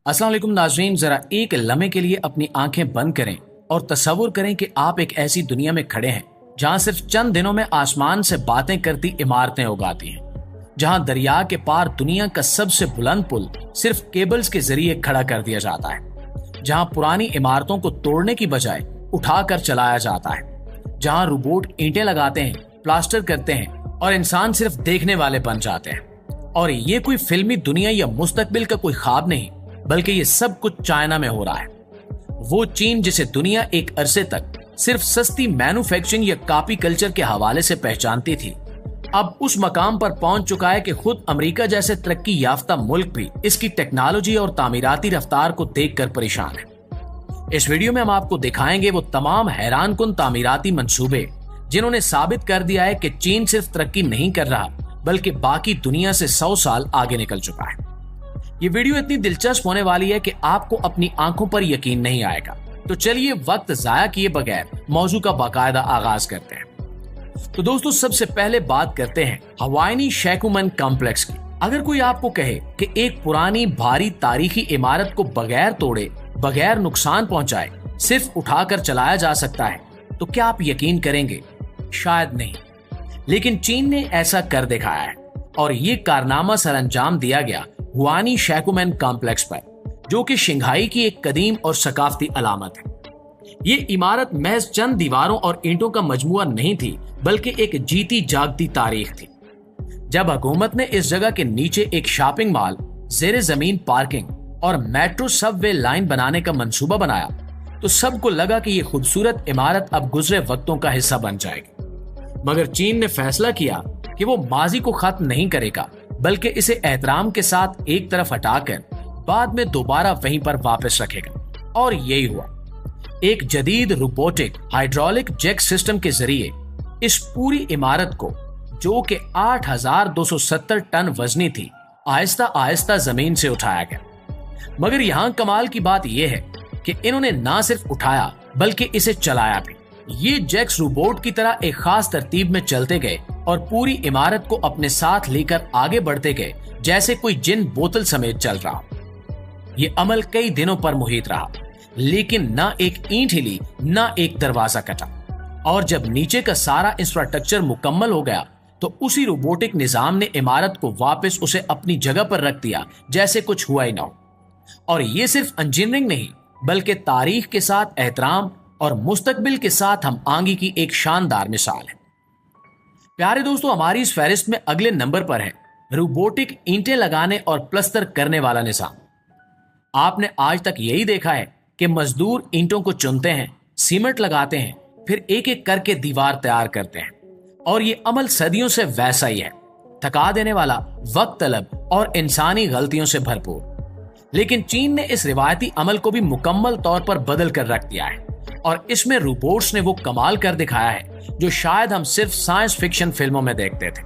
अस्सलाम वालेकुम नाज़रीन, जरा एक लम्हे के लिए अपनी आंखें बंद करें और तसव्वुर करें कि आप एक ऐसी दुनिया में खड़े हैं जहां सिर्फ चंद दिनों में आसमान से बातें करती इमारतें उगाती हैं, जहां दरिया के पार दुनिया का सबसे बुलंद पुल सिर्फ केबल्स के जरिए खड़ा कर दिया जाता है, जहां पुरानी इमारतों को तोड़ने की बजाय उठाकर चलाया जाता है, जहां रोबोट ईंटें लगाते हैं, प्लास्टर करते हैं और इंसान सिर्फ देखने वाले बन जाते हैं। और ये कोई फिल्मी दुनिया या मुस्तकबिल का कोई ख्वाब नहीं, बल्कि ये सब कुछ चाइना में हो रहा है। वो चीन जिसे दुनिया एक अरसे तक सिर्फ सस्ती मैन्युफैक्चरिंग या कॉपी कल्चर के हवाले से पहचानती थी, अब उस मकाम पर पहुंच चुका है कि खुद अमेरिका जैसे तरक्की याफ्ता मुल्क भी इसकी टेक्नोलॉजी और तामीराती रफ्तार को देखकर परेशान है। इस वीडियो में हम आपको दिखाएंगे वो तमाम हैरानकुन तामीराती मंसूबे जिन्होंने साबित कर दिया है कि चीन सिर्फ तरक्की नहीं कर रहा बल्कि बाकी दुनिया से 100 साल आगे निकल चुका है। ये वीडियो इतनी दिलचस्प होने वाली है कि आपको अपनी आंखों पर यकीन नहीं आएगा। तो चलिए वक्त जाया किए बगैर मौजू का बाकायदा आगाज करते हैं। तो दोस्तों, सबसे पहले बात करते हैं हवाईनी शैकुमन कॉम्प्लेक्स की। अगर कोई आपको कहे कि एक पुरानी भारी तारीखी इमारत को बगैर तोड़े, बगैर नुकसान पहुंचाए सिर्फ उठाकर चलाया जा सकता है, तो क्या आप यकीन करेंगे? शायद नहीं, लेकिन चीन ने ऐसा कर दिखाया है और ये कारनामा सरअंजाम दिया गया हुआनी शैकुमैन कॉम्प्लेक्स पर, जो कि शंघाई की एक कदीम और सकाफती अलामत है। ये इमारत महज चंद दीवारों और ईंटों का मजमुआ नहीं थी, बल्कि एक जीती जागती तारीख थी। जब हुकूमत ने इस जगह के नीचे एक शॉपिंग मॉल, जेर जमीन पार्किंग और मेट्रो सबवे लाइन बनाने का मंसूबा बनाया, तो सबको लगा कि ये खूबसूरत इमारत अब गुजरे वक्तों का हिस्सा बन जाएगी। मगर चीन ने फैसला किया कि वो माजी को खत्म नहीं करेगा, बल्कि इसे एहतराम के साथ एक तरफ हटाकर बाद में दोबारा वहीं पर वापस रखेगा। और यही हुआ। एक जदीद रोबोटिक हाइड्रोलिक जैक सिस्टम के जरिए इस पूरी इमारत को, जो कि 8,270 टन वजनी थी, आहिस्ता आहिस्ता जमीन से उठाया गया। मगर यहाँ कमाल की बात यह है कि इन्होंने ना सिर्फ उठाया बल्कि इसे चलाया भी। ये जैक्स रोबोट की तरह एक खास तरतीब में चलते गए और पूरी इमारत को अपने साथ लेकर आगे बढ़ते गए, जैसे कोई जिन बोतल समेत चल रहा। ये अमल कई दिनों पर मुहित रहा, लेकिन ना एक ईंट हिली, ना एक दरवाजा कटा। और जब नीचे का सारा इंफ्रास्ट्रक्चर मुकम्मल हो गया, तो उसी रोबोटिक निजाम ने इमारत को वापस उसे अपनी जगह पर रख दिया, जैसे कुछ हुआ ही ना हो। और ये सिर्फ इंजीनियरिंग नहीं, बल्कि तारीख के साथ एहतराम और मुस्तकबिल के साथ हम आंगी की एक शानदार मिसाल है। प्यारे दोस्तों, हमारी इस फहरिस्त में अगले नंबर पर है रोबोटिक ईंटें लगाने और प्लस्तर करने वाला निजाम। आपने आज तक यही देखा है कि मजदूर ईंटों को चुनते हैं, सीमेंट लगाते हैं, फिर एक एक करके दीवार तैयार करते हैं। और ये अमल सदियों से वैसा ही है, थका देने वाला, वक्त तलब और इंसानी गलतियों से भरपूर। लेकिन चीन ने इस रिवायती अमल को भी मुकम्मल तौर पर बदल कर रख दिया है और इसमें रोबोट्स ने वो कमाल कर दिखाया है जो शायद हम सिर्फ साइंस फिक्शन फिल्मों में देखते थे।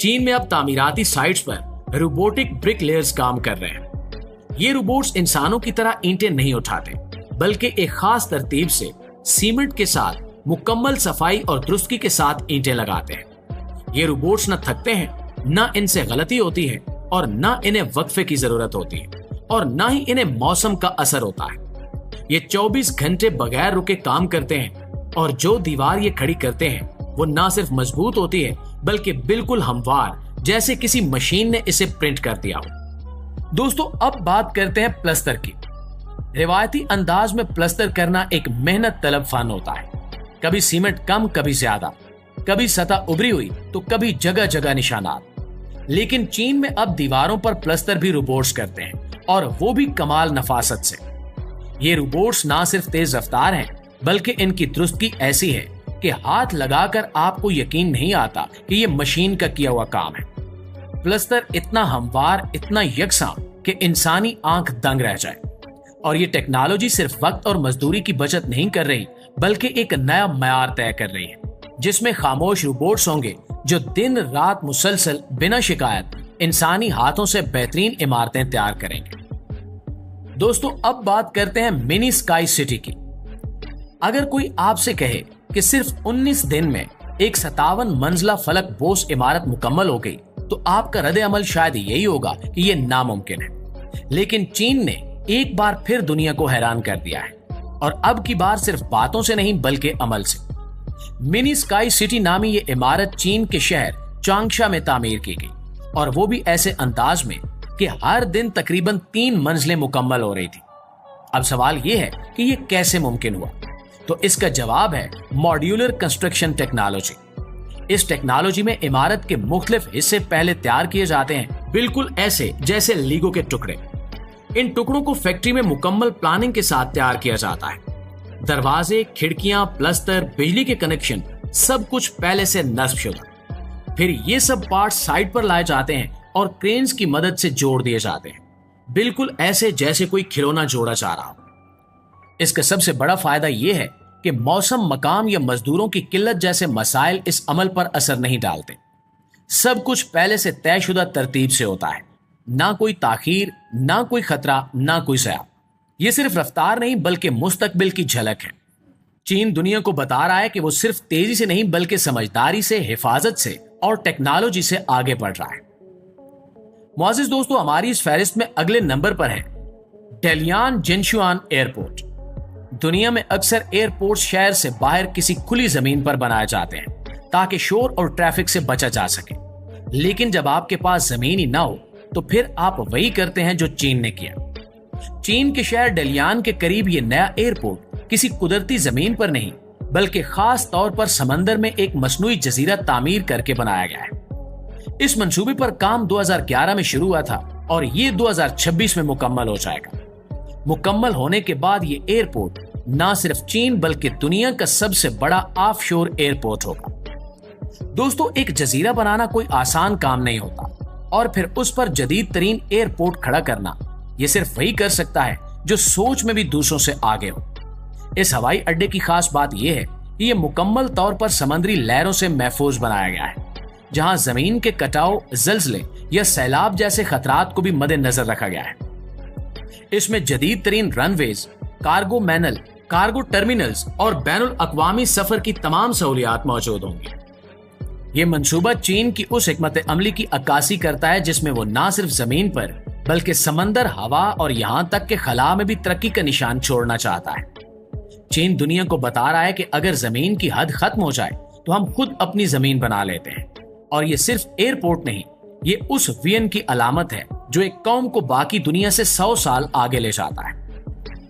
चीन में अब तामीराती साइट्स पर रोबोटिक ब्रिक लेयर्स काम कर रहे हैं। ये रोबोट्स इंसानों की तरह ईंटें नहीं उठाते, बल्कि एक खास तरतीब से सीमेंट के साथ मुकम्मल सफाई और दुरुस्ती के साथ ईंटें लगाते हैं। ये रोबोट्स न थकते हैं, न इनसे गलती होती है और न इन्हें वक्फे की जरूरत होती है और न ही इन्हें मौसम का असर होता है। ये 24 घंटे बगैर रुके काम करते हैं और जो दीवार ये खड़ी करते हैं वो ना सिर्फ मजबूत होती है, बल्कि बिल्कुल हमवार, जैसे किसी मशीन ने इसे प्रिंट कर दिया हो। दोस्तों, अब बात करते हैं प्लस्तर की। रिवायती अंदाज में प्लस्तर करना एक मेहनत तलब फन होता है। कभी सीमेंट कम, कभी ज्यादा, कभी सतह उभरी हुई तो कभी जगह जगह निशानात। लेकिन चीन में अब दीवारों पर प्लस्तर भी रोबोट्स करते हैं, और वो भी कमाल नफासत से। ये रोबोट्स ना सिर्फ तेज रफ्तार हैं, बल्कि इनकी दुरुस्ती ऐसी है कि हाथ लगाकर आपको यकीन नहीं आता कि ये मशीन का किया हुआ काम है। प्लस्तर इतना हमवार, इतना यकसां कि इंसानी आंख दंग रह जाए। और ये टेक्नोलॉजी सिर्फ वक्त और मजदूरी की बचत नहीं कर रही, बल्कि एक नया मयार तय कर रही है, जिसमें खामोश रोबोट्स होंगे जो दिन रात मुसलसल बिना शिकायत इंसानी हाथों से बेहतरीन इमारतें तैयार करेंगे। दोस्तों, अब बात करते हैं मिनी स्काई सिटी की। अगर कोई आपसे कहे कि सिर्फ 19 दिन में एक 57 मंजिला फलक बोस इमारत मुकम्मल हो गई, तो आपका रद्द अमल शायद यही होगा कि यह नामुमकिन है। लेकिन चीन ने एक बार फिर दुनिया को हैरान कर दिया है, और अब की बार सिर्फ बातों से नहीं बल्कि अमल से। मिनी स्काई सिटी नामी ये इमारत चीन के शहर चांगशा में तामीर की गई, और वो भी ऐसे अंदाज में कि हर दिन तकरीबन 3 मंजिलें मुकम्मल हो रही थी। अब सवाल ये है कि ये कैसे मुमकिन हुआ? तो इसका जवाब है मॉड्यूलर कंस्ट्रक्शन टेक्नोलॉजी। इस टेक्नोलॉजी में इमारत के मुख्तलिफ हिस्से पहले तैयार किए जाते हैं, बिल्कुल ऐसे जैसे लीगो के टुकड़े। इन टुकड़ों को फैक्ट्री में मुकम्मल प्लानिंग के साथ तैयार किया जाता है। दरवाजे, खिड़कियां, प्लस्तर, बिजली के कनेक्शन, सब कुछ पहले से नस्बशुदा। फिर ये सब पार्ट साइट पर लाए जाते हैं और क्रेन्स की मदद से जोड़ दिए जाते हैं, बिल्कुल ऐसे जैसे कोई खिलौना जोड़ा जा रहा हो। इसका सबसे बड़ा फायदा यह है कि मौसम, मकाम या मजदूरों की किल्लत जैसे मसाइल इस अमल पर असर नहीं डालते। सब कुछ पहले से तयशुदा तरतीब से होता है, ना कोई ताखीर, ना कोई खतरा, ना कोई ज़या। ये सिर्फ रफ्तार नहीं बल्कि मुस्तकबिल की झलक है। चीन दुनिया को बता रहा है कि वो सिर्फ तेजी से नहीं बल्कि समझदारी से, हिफाजत से और टेक्नोलॉजी से आगे बढ़ रहा है। मुआज़िज़ दोस्तों, हमारी इस फहरिस्त में अगले नंबर पर है डलियान जिनशुआन एयरपोर्ट। दुनिया में अक्सर एयरपोर्ट शहर से बाहर किसी खुली जमीन पर बनाए जाते हैं ताकि शोर और ट्रैफिक से बचा जा सके। लेकिन जब आपके पास जमीन ही ना हो तो फिर आप वही करते हैं जो चीन ने किया। चीन के शहर डलियान के करीब ये नया एयरपोर्ट किसी कुदरती जमीन पर नहीं बल्कि खास तौर पर समंदर में एक मसनूई जजीरा तामीर करके बनाया गया है। इस मंसूबे पर काम 2011 में शुरू हुआ था और ये 2026 में मुकम्मल हो जाएगा। मुकम्मल होने के बाद ये एयरपोर्ट ना सिर्फ चीन बल्कि दुनिया का सबसे बड़ा ऑफशोर एयरपोर्ट होगा। दोस्तों, एक जजीरा बनाना कोई आसान काम नहीं होता, और फिर उस पर जदीद तरीन एयरपोर्ट खड़ा करना ये सिर्फ वही कर सकता है जो सोच में भी दूसरों से आगे हो। इस हवाई अड्डे की खास बात यह है कि यह मुकम्मल तौर पर समुद्री लहरों से महफूज बनाया गया है, जहां जमीन के कटाव, जल्जले या सैलाब जैसे खतरात को भी मद्देनजर रखा गया है। इसमें जदीद तरीन runways, cargo manual, cargo terminals और बैनुल अक़वामी सफर की तमाम सहूलियात मौजूद होंगी। ये मंसूबा चीन की उस हिकमत अमली की अक्कासी करता है जिसमें वो ना सिर्फ जमीन पर बल्कि समंदर, हवा और यहां तक के खला में भी तरक्की का निशान छोड़ना चाहता है। चीन दुनिया को बता रहा है कि अगर जमीन की हद खत्म हो जाए तो हम खुद अपनी जमीन बना लेते हैं। और ये सिर्फ एयरपोर्ट नहीं, ये उस विजन की अलामत है जो एक कौम को बाकी दुनिया से 100 साल आगे ले जाता है।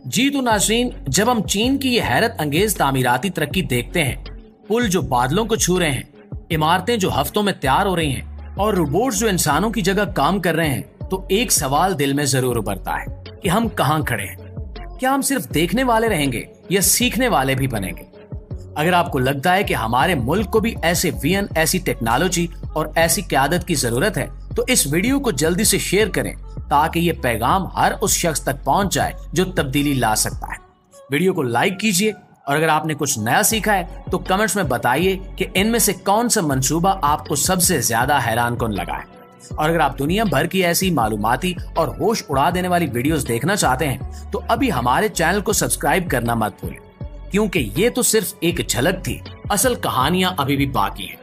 जी तो नाज़रीन, जब हम चीन की ये हैरत अंगेज तामीराती तरक्की देखते हैं, पुल जो बादलों को छू रहे हैं, इमारतें जो हफ्तों में तैयार हो रही हैं और रोबोट्स जो इंसानों की जगह काम कर रहे हैं, तो एक सवाल दिल में जरूर उभरता है कि हम कहां खड़े हैं। क्या हम सिर्फ देखने वाले रहेंगे या सीखने वाले भी बनेंगे? अगर आपको लगता है कि हमारे मुल्क को भी ऐसे विजन, ऐसी टेक्नोलॉजी और ऐसी क़यादत की जरूरत है, तो इस वीडियो को जल्दी से शेयर करें ताकि ये पैगाम हर उस शख्स तक पहुंच जाए जो तब्दीली ला सकता है। वीडियो को लाइक कीजिए, और अगर आपने कुछ नया सीखा है तो कमेंट्स में बताइए कि इनमें से कौन सा मंसूबा आपको सबसे ज्यादा हैरानकुन लगा है। और अगर आप दुनिया भर की ऐसी मालूमाती और होश उड़ा देने वाली वीडियोस देखना चाहते हैं तो अभी हमारे चैनल को सब्सक्राइब करना मत भूलें, क्योंकि ये तो सिर्फ एक झलक थी, असल कहानियां अभी भी बाकी हैं।